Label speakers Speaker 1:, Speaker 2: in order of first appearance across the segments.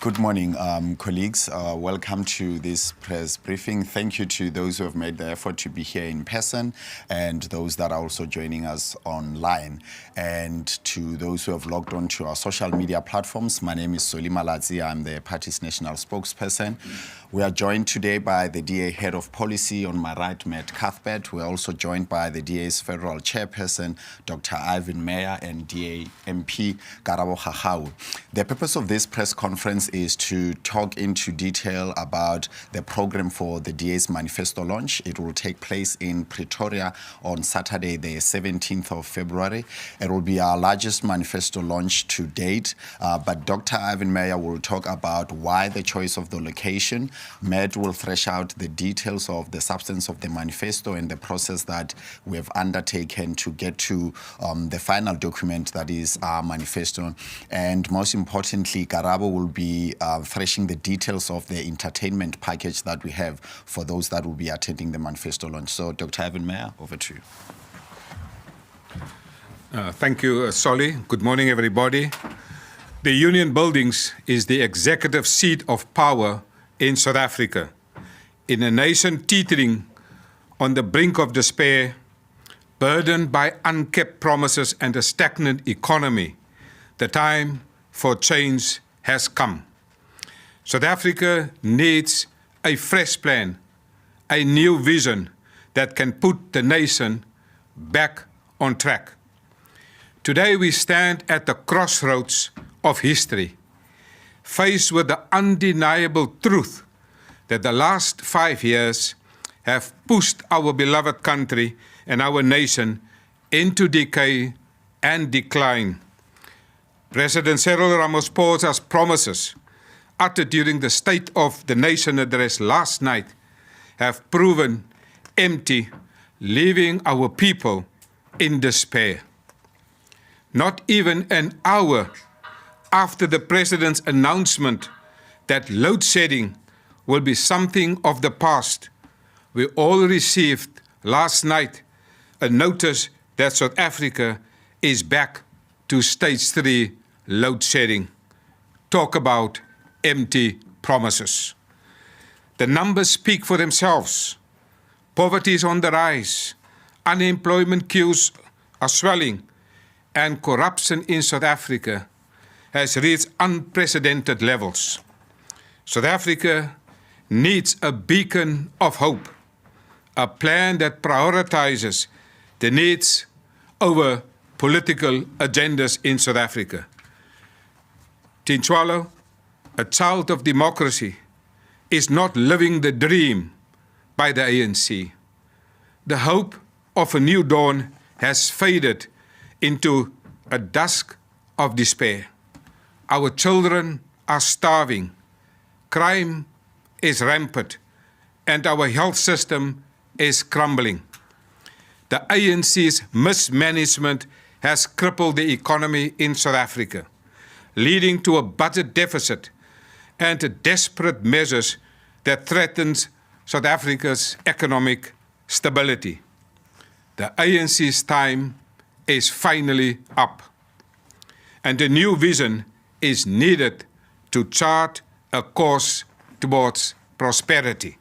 Speaker 1: Good morning, colleagues. Welcome to this press briefing. Thank you to those who have made the effort to be here in person and those that are also joining us online. And to those who have logged on to our social media platforms, my name is Solima Ladzi. I'm the party's national spokesperson. We are joined today by the DA Head of Policy on my right, Matt Cuthbert. We're also joined by the DA's Federal Chairperson, Dr. Ivan Meyer, and DA MP Karabo Khahau. The purpose of this press conference is to talk into detail about the program for the DA's Manifesto Launch. It will take place in Pretoria on Saturday, the 17th of February. It will be our largest manifesto launch to date, but Dr. Ivan Meyer will talk about why the choice of the location. Matt will thresh out the details of the substance of the manifesto and the process that we have undertaken to get to the final document that is our manifesto. And most importantly, Karabo will be threshing the details of the entertainment package that we have for those that will be attending the manifesto launch. So, Dr. Ivan Meyer, over to you.
Speaker 2: Thank you, Solly. Good morning, everybody. The Union Buildings is the executive seat of power in South Africa. In a nation teetering on the brink of despair, burdened by unkept promises and a stagnant economy, the time for change has come. South Africa needs a fresh plan, a new vision that can put the nation back on track. Today we stand at the crossroads of history, faced with the undeniable truth that the last 5 years have pushed our beloved country and our nation into decay and decline. President Cyril Ramaphosa's promises, uttered during the State of the Nation address last night, have proven empty, leaving our people in despair. Not even an hour after the President's announcement that load shedding will be something of the past, we all received last night a notice that South Africa is back to stage 3 load shedding. Talk about empty promises. The numbers speak for themselves. Poverty is on the rise, unemployment queues are swelling, and corruption in South Africa has reached unprecedented levels. South Africa needs a beacon of hope, a plan that prioritizes the needs over political agendas in South Africa. Tinchwalo, a child of democracy, is not living the dream by the ANC. The hope of a new dawn has faded into a dusk of despair. Our children are starving, crime is rampant, and our health system is crumbling. The ANC's mismanagement has crippled the economy in South Africa, leading to a budget deficit and desperate measures that threatens South Africa's economic stability. The ANC's time is finally up, and a new vision is needed to chart a course towards prosperity.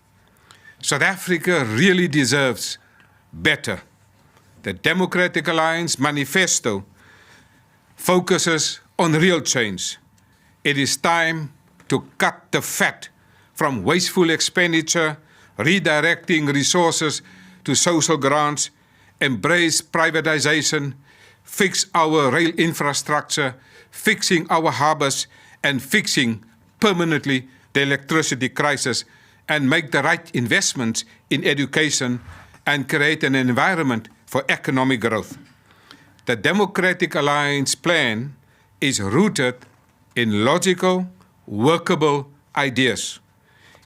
Speaker 2: South Africa really deserves better. The Democratic Alliance Manifesto focuses on real change. It is time to cut the fat from wasteful expenditure, redirecting resources to social grants, embrace privatization, fix our rail infrastructure, fixing our harbors, and fixing permanently the electricity crisis, and make the right investments in education and create an environment for economic growth. The Democratic Alliance plan is rooted in logical, workable ideas.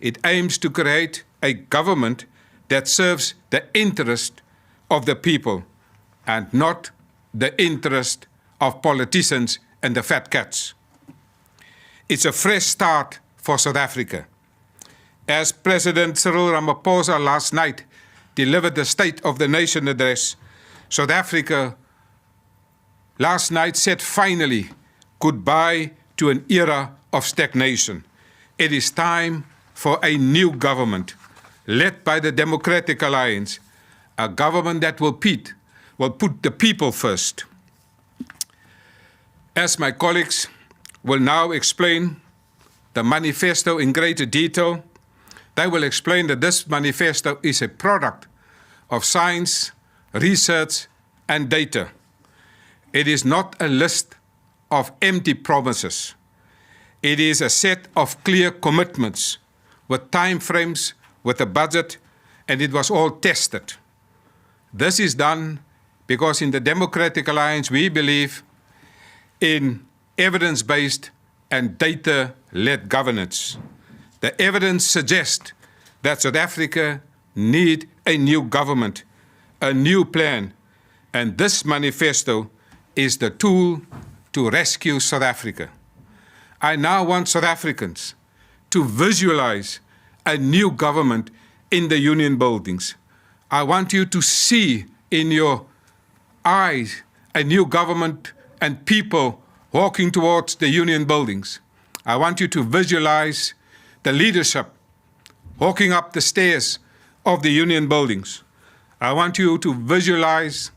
Speaker 2: It aims to create a government that serves the interest of the people and not the interest of politicians and the fat cats. It's a fresh start for South Africa. As President Cyril Ramaphosa last night delivered the State of the Nation address, South Africa last night said finally goodbye to an era of stagnation. It is time for a new government led by the Democratic Alliance, a government that will put the people first. As my colleagues will now explain the manifesto in greater detail, they will explain that this manifesto is a product of science, research, and data. It is not a list of empty promises. It is a set of clear commitments with time frames, with a budget, and it was all tested. This is done because in the Democratic Alliance we believe in evidence-based and data-led governance. The evidence suggests that South Africa needs a new government, a new plan, and this manifesto is the tool to rescue South Africa. I now want South Africans to visualize a new government in the union buildings. I want you to see in your eyes a new government and people walking towards the union buildings. I want you to visualize the leadership walking up the stairs of the union buildings. I want you to visualize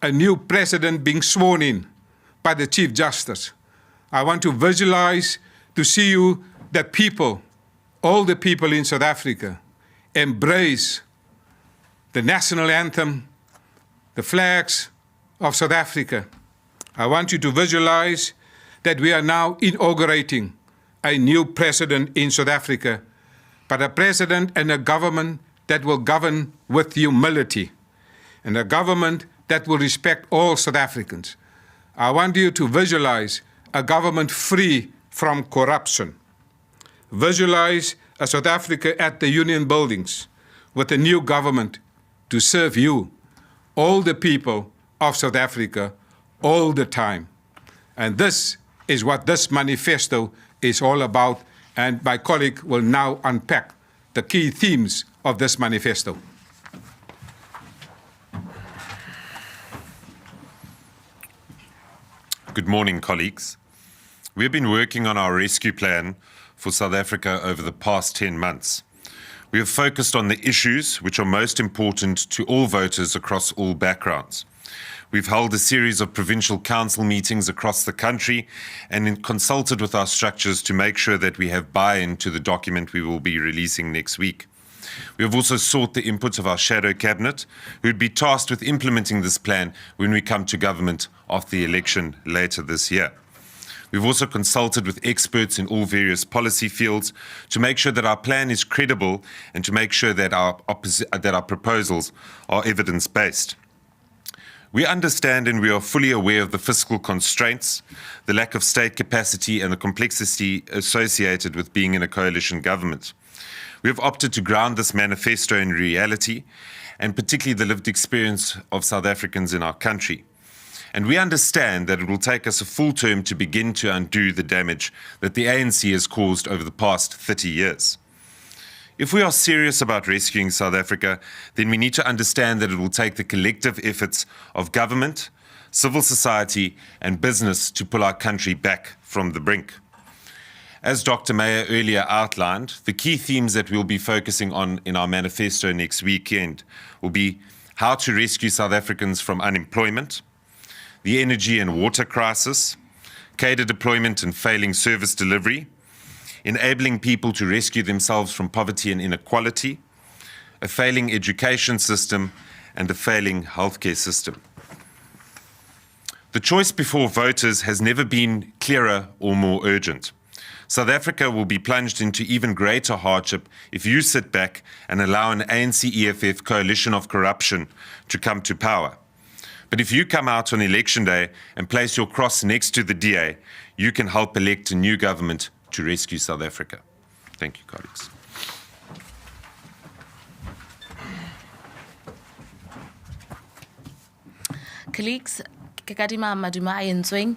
Speaker 2: a new president being sworn in by the Chief Justice. I want to visualize to see you, the people, all the people in South Africa, embrace the national anthem, the flags of South Africa. I want you to visualize that we are now inaugurating a new president in South Africa, but a president and a government that will govern with humility, and a government that will respect all South Africans. I want you to visualize a government free from corruption. Visualize a South Africa at the union buildings with a new government to serve you, all the people of South Africa, all the time. And this is what this manifesto is all about, and my colleague will now unpack the key themes of this manifesto.
Speaker 3: Good morning, colleagues. We have been working on our rescue plan for South Africa over the past 10 months. We have focused on the issues which are most important to all voters across all backgrounds. We've held a series of provincial council meetings across the country and consulted with our structures to make sure that we have buy-in to the document we will be releasing next week. We have also sought the input of our shadow cabinet, who would be tasked with implementing this plan when we come to government after the election later this year. We've also consulted with experts in all various policy fields to make sure that our plan is credible and to make sure that our proposals are evidence-based. We understand and we are fully aware of the fiscal constraints, the lack of state capacity and the complexity associated with being in a coalition government. We have opted to ground this manifesto in reality, and particularly the lived experience of South Africans in our country. And we understand that it will take us a full term to begin to undo the damage that the ANC has caused over the past 30 years. If we are serious about rescuing South Africa, then we need to understand that it will take the collective efforts of government, civil society, and business to pull our country back from the brink. As Dr. Meyer earlier outlined, the key themes that we'll be focusing on in our manifesto next weekend will be how to rescue South Africans from unemployment, the energy and water crisis, cadre deployment and failing service delivery, enabling people to rescue themselves from poverty and inequality, a failing education system, and a failing healthcare system. The choice before voters has never been clearer or more urgent. South Africa will be plunged into even greater hardship if you sit back and allow an ANC-EFF coalition of corruption to come to power. But if you come out on election day and place your cross next to the DA, you can help elect a new government to rescue South Africa. Thank you, colleagues.
Speaker 4: Colleagues, ke kadima maduma a entsweng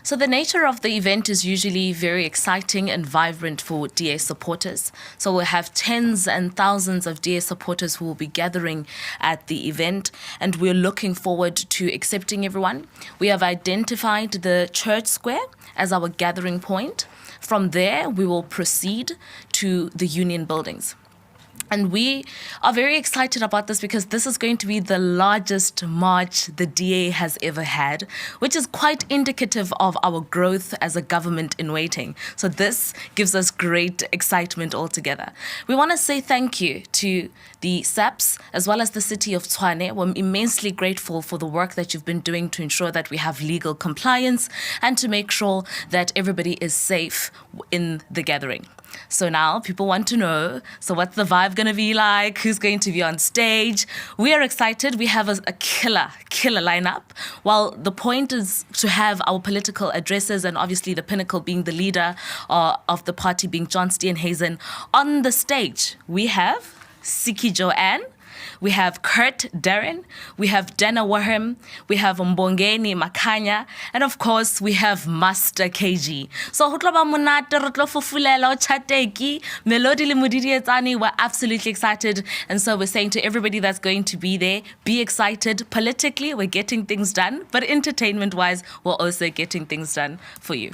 Speaker 4: So the nature of the event is usually very exciting and vibrant for DA supporters. So we'll have tens and thousands of DA supporters who will be gathering at the event, and we're looking forward to accepting everyone. We have identified the church square as our gathering point. From there, we will proceed to the union buildings. And we are very excited about this because this is going to be the largest march the DA has ever had, which is quite indicative of our growth as a government in waiting. So this gives us great excitement altogether. We want to say thank you to the SAPS as well as the city of Tshwane. We're immensely grateful for the work that you've been doing to ensure that we have legal compliance and to make sure that everybody is safe in the gathering. So now people want to know, so what's the vibe going to be like? Who's going to be on stage? We are excited. We have a killer lineup. While the point is to have our political addresses and obviously the pinnacle being the leader of the party being John Steenhuisen on the stage. We have Siki Joanne. We have Kurt Darren, we have Dana Waham, we have Mbongeni Makanya, and of course we have Master KG. So hutloba monate rotlo fofulela o chateki melodi le modidi etsane. We're absolutely excited, and so we're saying to everybody that's going to be there, be excited. Politically, we're getting things done, but entertainment-wise, we're also getting things done for you.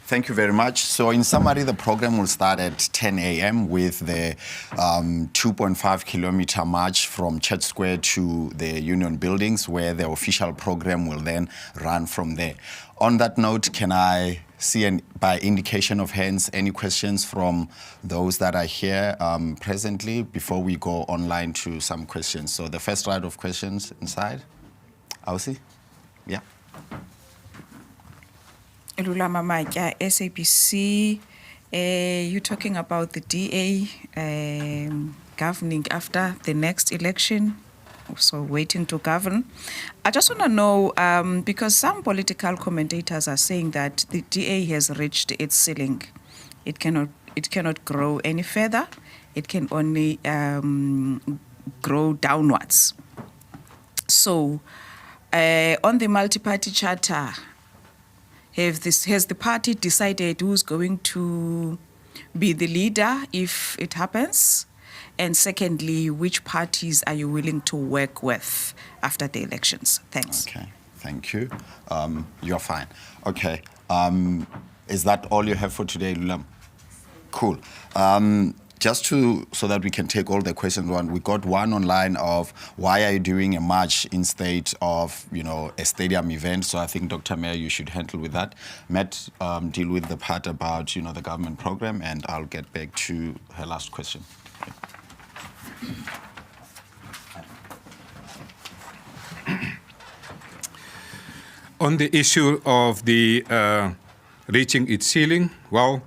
Speaker 1: Thank you very much. So in summary, the program will start at 10 a.m. with the 2.5 kilometer march from Church Square to the Union Buildings, where the official program will then run from there. On that note, can I see, by indication of hands, any questions from those that are here presently before we go online to some questions? So the first round of questions inside. Ausi? Yeah.
Speaker 5: Lula Mamaja, SABC, you're talking about the DA governing after the next election, so waiting to govern. I just want to know, because some political commentators are saying that the DA has reached its ceiling. It cannot grow any further. It can only grow downwards. So on the multi-party charter, has the party decided who's going to be the leader if it happens? And secondly, which parties are you willing to work with after the elections? Thanks.
Speaker 1: Okay, thank you. You're fine. Okay, is that all you have for today, Lulam? Cool. Just so that we can take all the questions on, we got one online of why are you doing a march instead of, a stadium event? So I think, Dr. Mayor, you should handle with that. Matt, deal with the part about, the government program, and I'll get back to her last question.
Speaker 2: On the issue of the reaching its ceiling, well,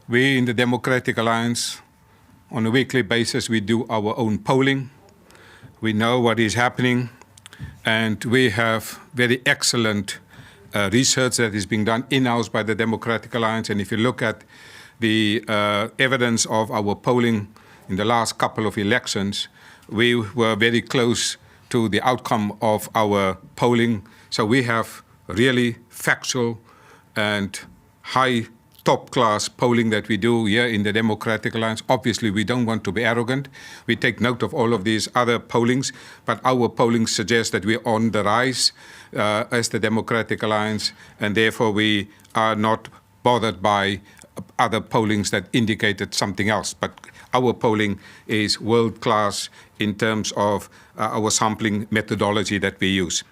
Speaker 2: we in the Democratic Alliance, on a weekly basis, we do our own polling. We know what is happening, and we have very excellent research that is being done in-house by the Democratic Alliance. And if you look at the evidence of our polling in the last couple of elections, we were very close to the outcome of our polling. So we have really factual and high top-class polling that we do here in the Democratic Alliance. Obviously, we don't want to be arrogant. We take note of all of these other pollings, but our polling suggests that we're on the rise as the Democratic Alliance, and therefore we are not bothered by other pollings that indicated something else. But our polling is world-class in terms of our sampling methodology that we use.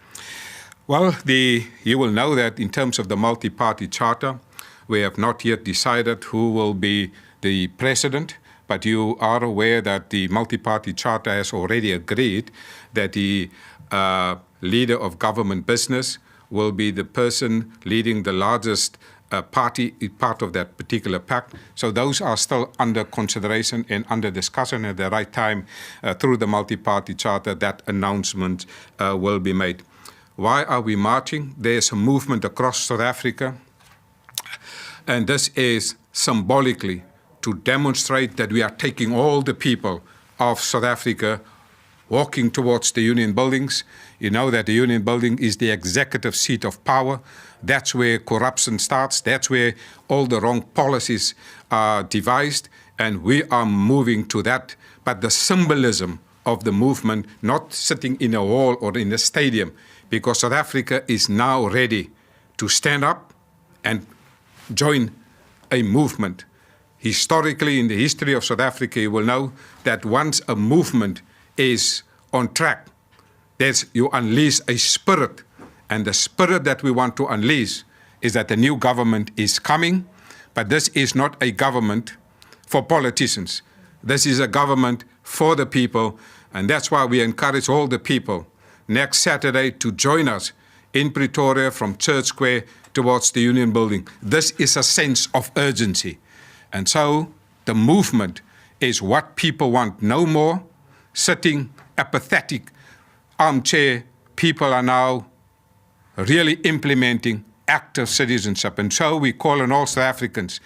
Speaker 2: Well, you will know that in terms of the multi-party charter, we have not yet decided who will be the president, but you are aware that the multi-party charter has already agreed that the leader of government business will be the person leading the largest party, part of that particular pact. So those are still under consideration and under discussion. At the right time, through the multi-party charter, that announcement will be made. Why are we marching? There's a movement across South Africa, and this is symbolically to demonstrate that we are taking all the people of South Africa walking towards the union buildings. You know that the union building is the executive seat of power. That's where corruption starts. That's where all the wrong policies are devised. And we are moving to that. But the symbolism of the movement, not sitting in a hall or in a stadium, because South Africa is now ready to stand up and join a movement. Historically, in the history of South Africa, you will know that once a movement is on track, you unleash a spirit. And the spirit that we want to unleash is that the new government is coming, but this is not a government for politicians. This is a government for the people, and that's why we encourage all the people next Saturday to join us in Pretoria from Church Square towards the Union Building. This is a sense of urgency. And so the movement is what people want. No more sitting apathetic armchair. People are now really implementing active citizenship. And so we call on all South Africans,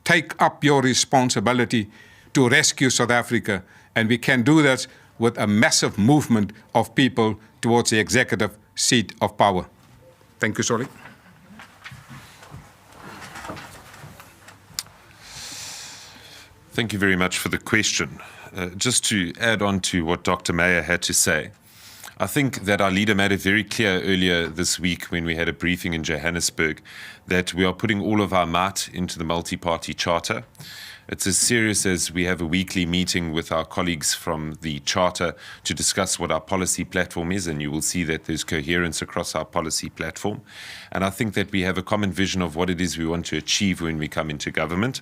Speaker 2: take up your responsibility to rescue South Africa. And we can do that with a massive movement of people towards the executive seat of power. Thank you, Solly.
Speaker 3: Thank you very much for the question. Just to add on to what Dr. Meyer had to say, I think that our leader made it very clear earlier this week when we had a briefing in Johannesburg that we are putting all of our might into the multi-party charter. It's as serious as we have a weekly meeting with our colleagues from the Charter to discuss what our policy platform is, and you will see that there's coherence across our policy platform. And I think that we have a common vision of what it is we want to achieve when we come into government.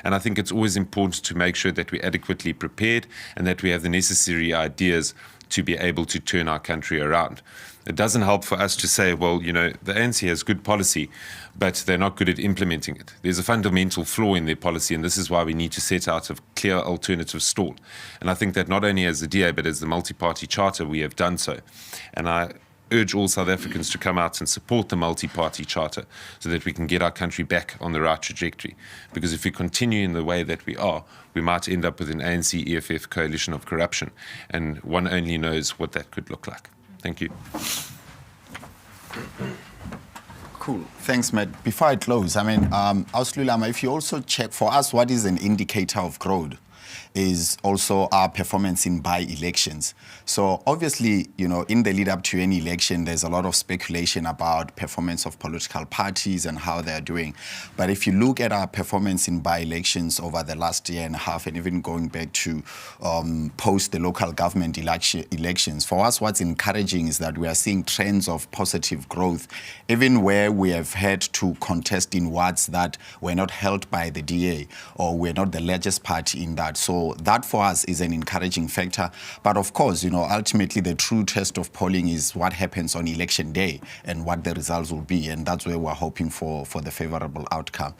Speaker 3: And I think it's always important to make sure that we're adequately prepared and that we have the necessary ideas to be able to turn our country around. It doesn't help for us to say, well, you know, the ANC has good policy, but they're not good at implementing it. There's a fundamental flaw in their policy, and this is why we need to set out a clear alternative stall. And I think that not only as the DA, but as the multi-party charter, we have done so. And I urge all South Africans to come out and support the multi-party charter so that we can get our country back on the right trajectory. Because if we continue in the way that we are, we might end up with an ANC-EFF coalition of corruption. And one only knows what that could look like. Thank you.
Speaker 1: Cool. Thanks, Matt. Before I close, Auslulama, if you also check for us, what is an indicator of growth is also our performance in by-elections. So obviously, you know, in the lead up to any election, there's a lot of speculation about performance of political parties and how they're doing. But if you look at our performance in by-elections over the last year and a half, and even going back to post the local government elections, for us, what's encouraging is that we are seeing trends of positive growth, even where we have had to contest in wards that were not held by the DA or we're not the largest party in that. So that for us is an encouraging factor. But of course, you know, ultimately the true test of polling is what happens on election day and what the results will be. And that's where we're hoping for the favorable outcome.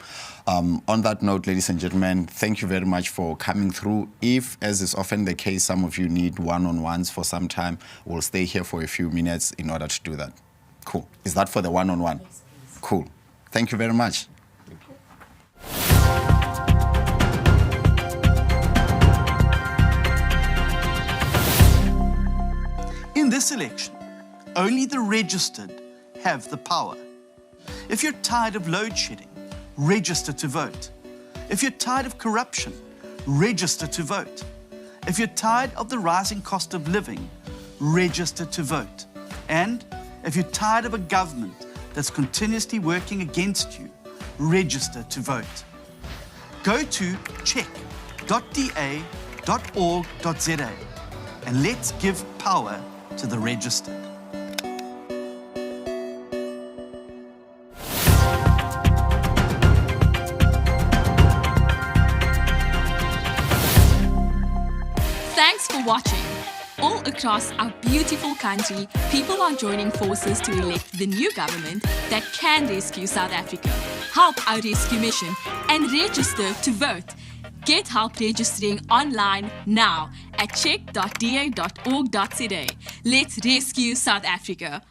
Speaker 1: On that note, ladies and gentlemen, thank you very much for coming through. If, as is often the case, some of you need one-on-ones for some time, we'll stay here for a few minutes in order to do that. Cool. Is that for the one-on-one? Yes, please. Cool. Thank you very much.
Speaker 6: In this election, only the registered have the power. If you're tired of load shedding, register to vote. If you're tired of corruption, register to vote. If you're tired of the rising cost of living, register to vote. And if you're tired of a government that's continuously working against you, register to vote. Go to check.da.org.za and let's give power to the registered.
Speaker 7: Thanks for watching. All across our beautiful country, people are joining forces to elect the new government that can rescue South Africa. Help our rescue mission and register to vote. Get help registering online now at check.da.org.za. Let's rescue South Africa.